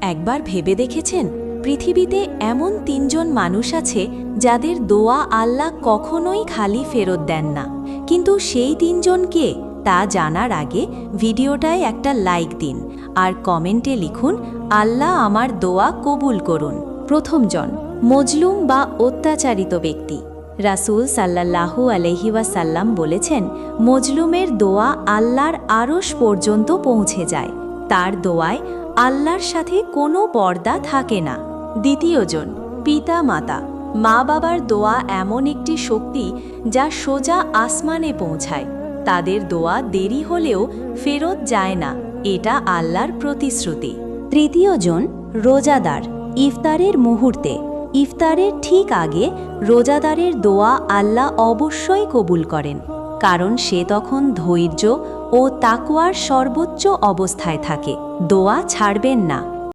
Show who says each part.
Speaker 1: একবার ভেবে দেখেছেন পৃথিবীতে এমন ৩ জন মানুষ আছে যাদের দোয়া আল্লাহ কখনোই খালি ফেরত দেন না, কিন্তু সেই ৩ জন কে তা জানার আগে ভিডিওটায় একটা লাইক দিন আর কমেন্টে লিখুন আল্লাহ আমার দোয়া কবুল করুন। প্রথম জন, মজলুম বা অত্যাচারিত ব্যক্তি। রাসূল সাল্লাল্লাহু আলাইহি ওয়াসাল্লাম বলেছেন, মজলুমের দোয়া আল্লাহর আরশ পর্যন্ত পৌঁছে যায়। তার দোয়ায় আল্লাহর সাথে কোনো পর্দা থাকে না। দ্বিতীয় জন, পিতা মাতা। মা বাবার দোয়া এমন একটি শক্তি যা সোজা আসমানে পৌঁছায়। তাদের দোয়া দেরি হলেও ফেরত যায় না, এটা আল্লাহর প্রতিশ্রুতি। তৃতীয় জন, রোজাদার। ইফতারের মুহূর্তে, ইফতারের ঠিক আগে রোজাদারের দোয়া আল্লাহ অবশ্যই কবুল করেন, কারণ সে তখন ধৈর্য ও তাকওয়ার সর্বোচ্চ অবস্থায় থাকে। দোয়া ছাড়বেন না।